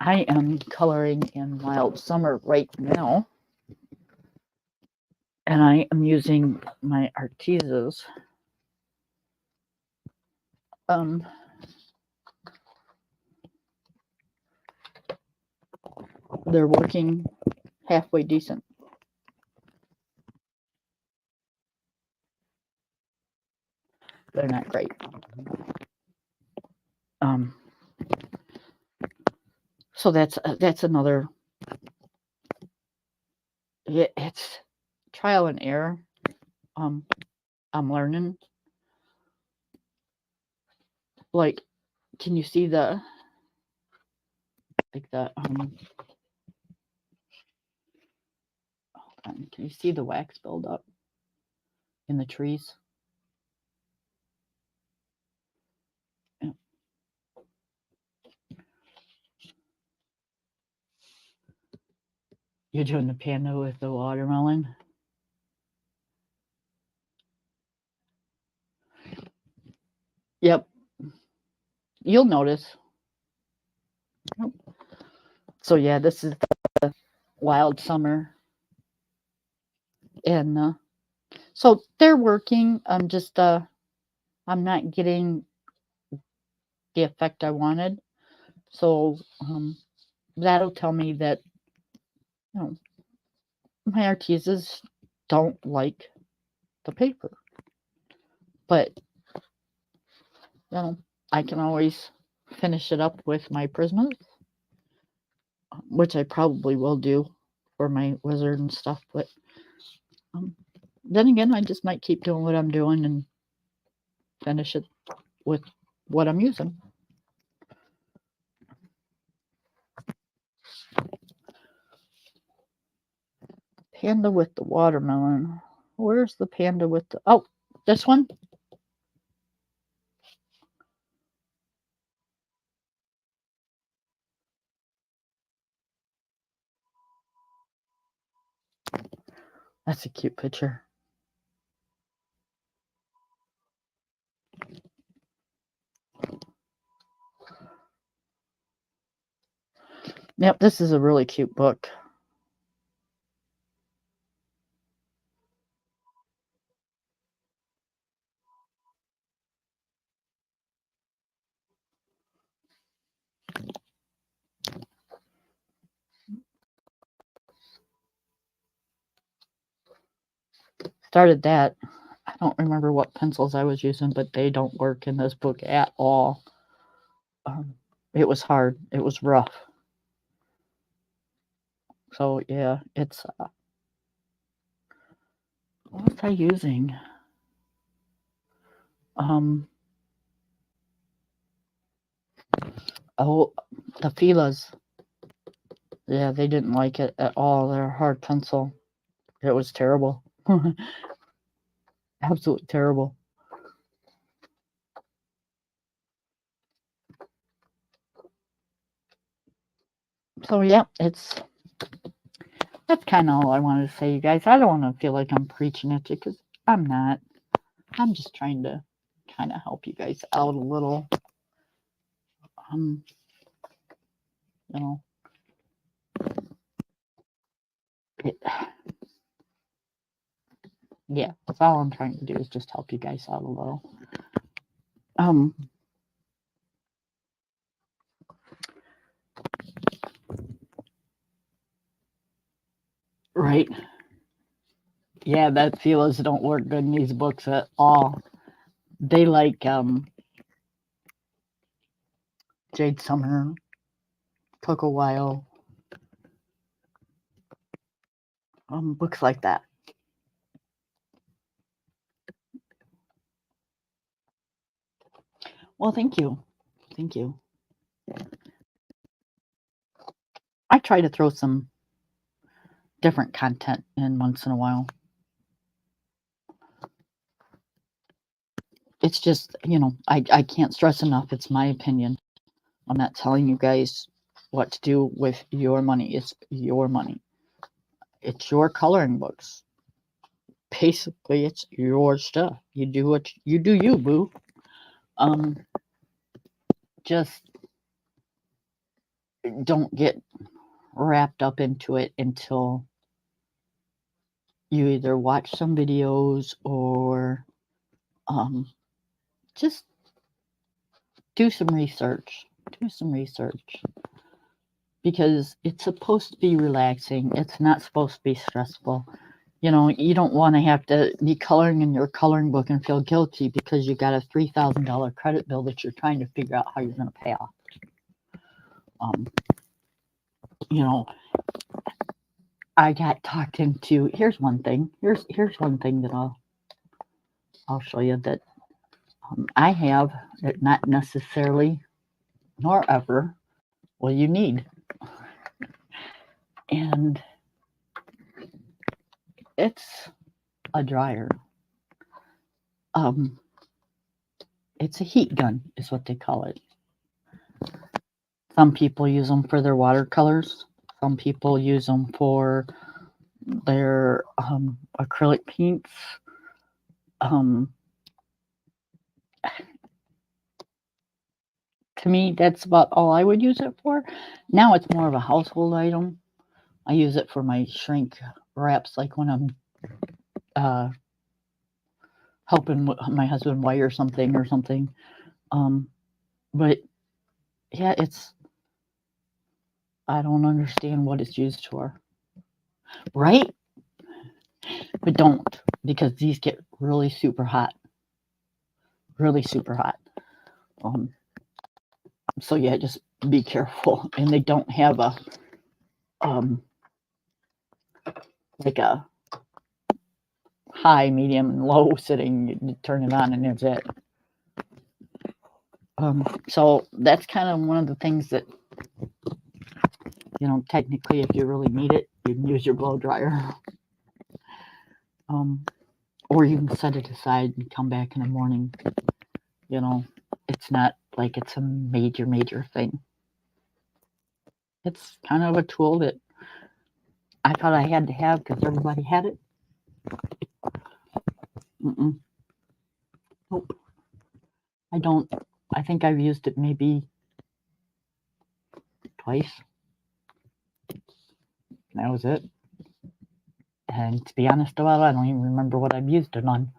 [SPEAKER 1] I am coloring in Wild Summer right now. And I am using my Artezas. They're working halfway decent. They're not great. So that's another. It's trial and error. I'm learning. Like, can you see the can you see the wax build up in the trees? Yeah. You're doing the panda with the watermelon. Yep. You'll notice. So yeah, this is Wild Summer. And so they're working. I'm not getting the effect I wanted. So that'll tell me that, you know, my Artezas don't like the paper. But, I can always finish it up with my Prismas, which I probably will do for my wizard and stuff. But then again, I just might keep doing what I'm doing and finish it with what I'm using. Panda with the watermelon. Where's the panda with the... Oh, this one? That's a cute picture. Yep, this is a really cute book. Started that. I don't remember what pencils I was using, but they don't work in this book at all. It was hard. It was rough. So yeah, it's what was I using? Oh, the Fila's. Yeah, they didn't like it at all. They're a hard pencil. It was terrible. Absolutely terrible. So yeah, that's kind of all I wanted to say, you guys. I don't want to feel like I'm preaching at you, because I'm not. I'm just trying to kind of help you guys out a little. You know, yeah, that's all I'm trying to do, is just help you guys out a little. Right. Yeah, that Fila's don't work good in these books at all. They like Jade Summer, Coco Wile, books like that. Well, thank you. Thank you. I try to throw some different content in once in a while. It's just, I can't stress enough. It's my opinion. I'm not telling you guys what to do with your money. It's your money. It's your coloring books. Basically, it's your stuff. You do what you do, you boo. Just don't get wrapped up into it until you either watch some videos or just do some research. Do some research. Because it's supposed to be relaxing. It's not supposed to be stressful. You don't want to have to be coloring in your coloring book and feel guilty because you got a $3,000 credit bill that you're trying to figure out how you're going to pay off. I got talked into. Here's one thing. Here's one thing that I'll show you that I have that not necessarily nor ever will you need, and it's a dryer. It's a heat gun, is what they call it. Some people use them for their watercolors. Some people use them for their acrylic paints. To me, that's about all I would use it for. Now it's more of a household item. I use it for my shrink wraps, like when I'm helping my husband wire something or something. But yeah, I don't understand what it's used for. Right? But don't, because these get really super hot. Really super hot. So yeah, just be careful. And they don't have a like a high, medium, and low setting. You turn it on and that's it. So that's kind of one of the things that, technically, if you really need it, you can use your blow dryer. Or you can set it aside and come back in the morning. It's not like it's a major thing. It's kind of a tool that I thought I had to have because everybody had it. Nope. I don't. I think I've used it maybe twice. That was it. And to be honest about it, I don't even remember what I've used it on.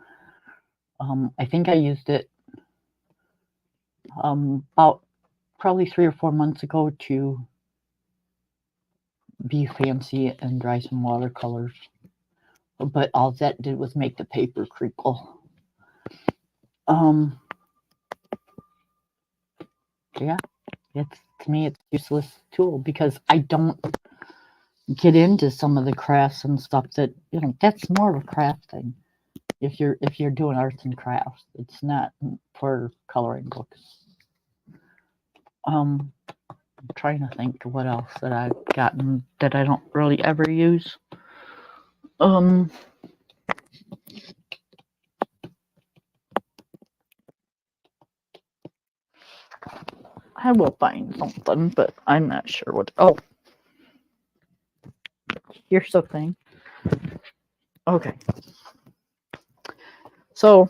[SPEAKER 1] I think I used it about probably 3 or 4 months ago to be fancy and dry some watercolors. But all that did was make the paper crinkle. Yeah, to me it's a useless tool because I don't get into some of the crafts and stuff that that's more of a craft thing. If you're doing arts and crafts, it's not for coloring books. I'm trying to think what else that I've gotten that I don't really ever use. I will find something, but I'm not sure what. Oh, here's the thing. Okay. So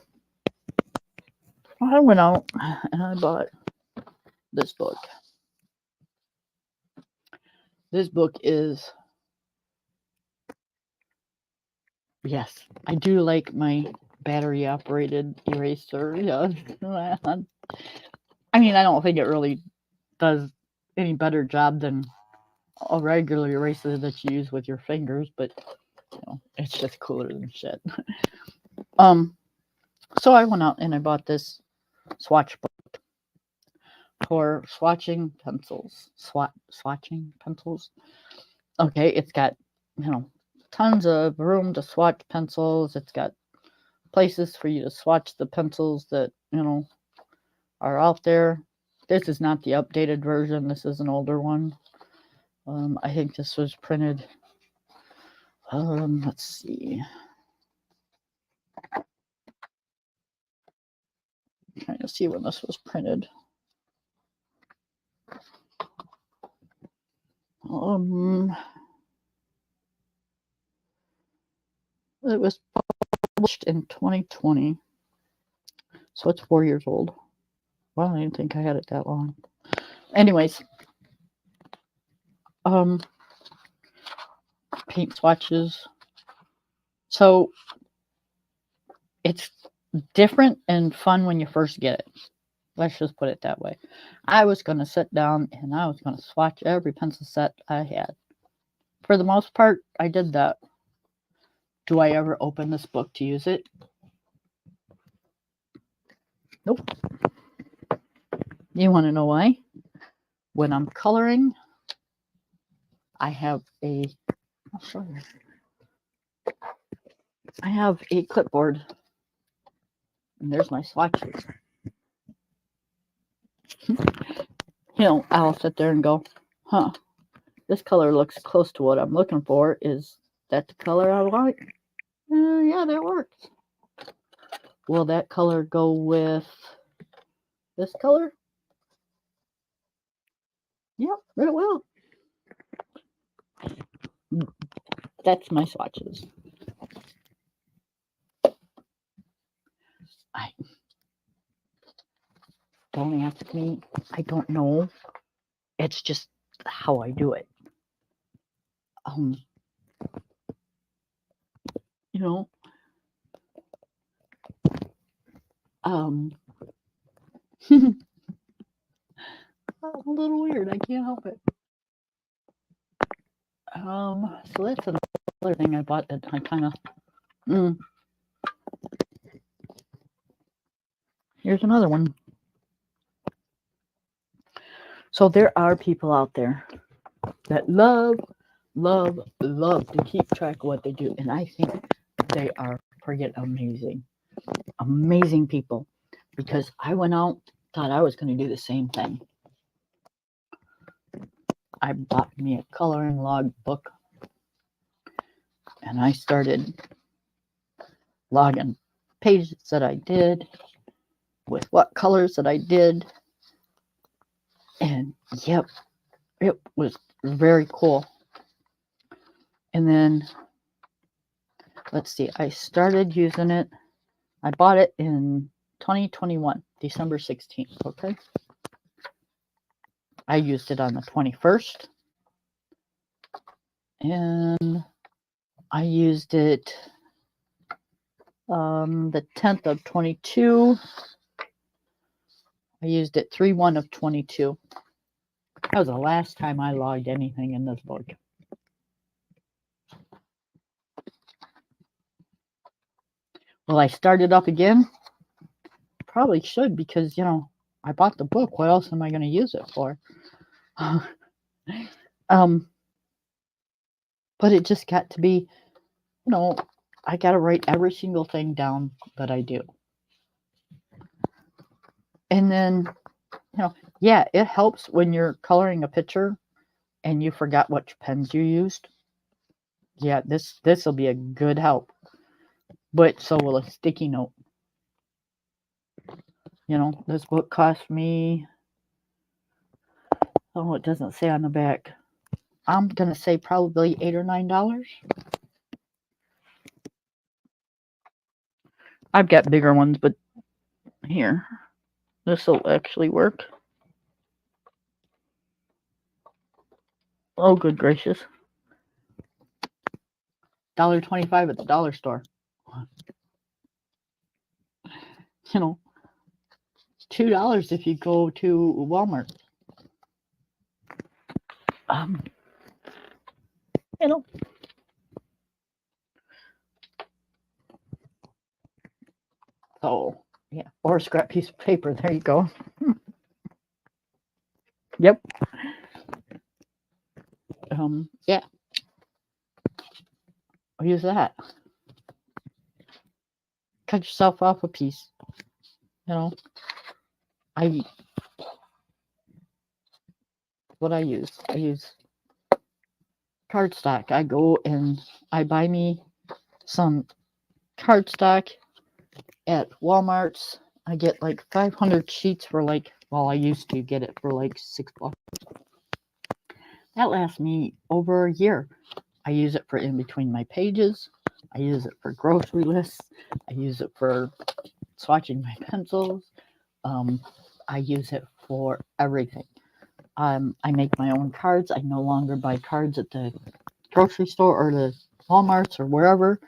[SPEAKER 1] I went out and I bought this book. This book is, yes, I do like my battery operated eraser. Yeah. I mean, I don't think it really does any better job than a regular eraser that you use with your fingers, but it's just cooler than shit. So I went out and I bought this swatch book for swatching pencils. Swatching pencils. Okay, it's got tons of room to swatch pencils. It's got places for you to swatch the pencils that are out there. This is not the updated version. This is an older one. I think this was printed. Let's see. I'm trying to see when this was printed. It was published in 2020, so it's 4 years old. Well, I didn't think I had it that long. Anyways, paint swatches. So it's different and fun when you first get it. Let's just put it that way. I was going to sit down and I was going to swatch every pencil set I had. For the most part, I did that. Do I ever open this book to use it? Nope. You want to know why? When I'm coloring, I have I'll show you. I have a clipboard. And there's my swatches. I'll sit there and go, this color looks close to what I'm looking for. Is that the color I want? Yeah, that works. Will that color go with this color? Yep, it will. That's my swatches. Don't ask me. I don't know. It's just how I do it. Um, you know, um, I'm a little weird. I can't help it. So that's another thing I bought that I kind of. Here's another one. So there are people out there that love to keep track of what they do, and I think they are friggin' amazing people. Because I went out, thought I was going to do the same thing. I bought me a coloring log book, and I started logging pages that I did, with what colors that I did, and yep, it was very cool. And then, let's see, I started using it. I bought it in 2021, December 16th, okay? I used it on the 21st, and I used it the 10th of 22. I used it 3/1 of 22. That was the last time I logged anything in this book. Will I start it up again? Probably should, because, I bought the book. What else am I going to use it for? But it just got to be, I got to write every single thing down that I do. And then, yeah, it helps when you're coloring a picture and you forgot which pens you used. Yeah, this will be a good help. But so will a sticky note. This book cost me, it doesn't say on the back. I'm going to say probably $8 or $9. I've got bigger ones, but here, this will actually work. Oh, good gracious. $1.25 at the dollar store. $2 if you go to Walmart. So, yeah, or a scrap piece of paper. There you go. Yep. Yeah. I'll use that. Cut yourself off a piece. What I use cardstock. I go and I buy me some cardstock at Walmart's. I get like 500 sheets for I used to get it for like $6. That lasts me over a year. I use it for in between my pages. I use it for grocery lists. I use it for swatching my pencils. I use it for everything. I make my own cards. I no longer buy cards at the grocery store or the Walmarts or wherever.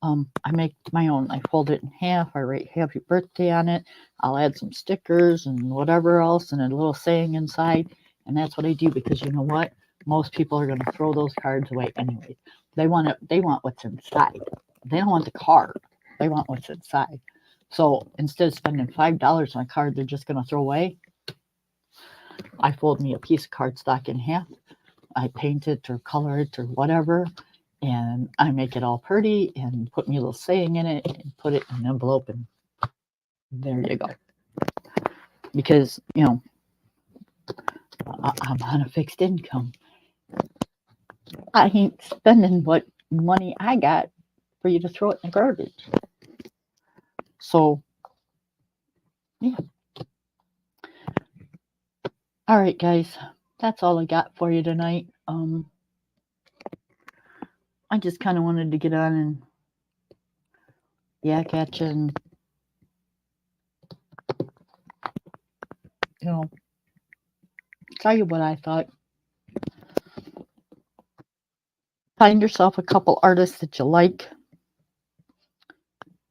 [SPEAKER 1] I make my own. I fold it in half. I write happy birthday on it. I'll add some stickers and whatever else and a little saying inside. And that's what I do, because you know what? Most people are going to throw those cards away anyway. They want what's inside. They don't want the card. They want what's inside. So instead of spending $5 on a card they're just going to throw away, I fold me a piece of cardstock in half. I paint it or color it or whatever, and I make it all pretty and put me a little saying in it and put it in an envelope, and there you go. Because, I'm on a fixed income. I ain't spending what money I got for you to throw it in the garbage. So, yeah. All right, guys. That's all I got for you tonight. I just kind of wanted to get on and yak at you and, tell you what I thought. Find yourself a couple artists that you like.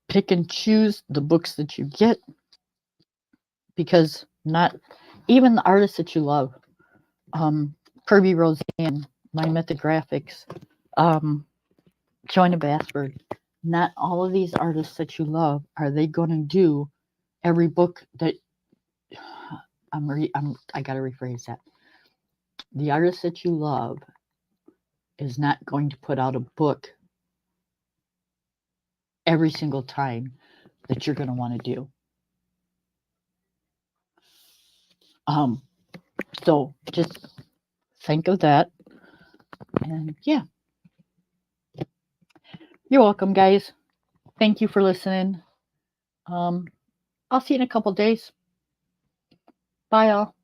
[SPEAKER 1] Pick and choose the books that you get, because not even the artists that you love, Kirby Roseanne, My Mythographics, Joanna Basford, not all of these artists that you love are they going to do every book that I got to rephrase that. The artist that you love is not going to put out a book every single time that you're going to want to do. So just think of that. And yeah, you're welcome, guys. Thank you for listening. I'll see you in a couple days. Bye, all.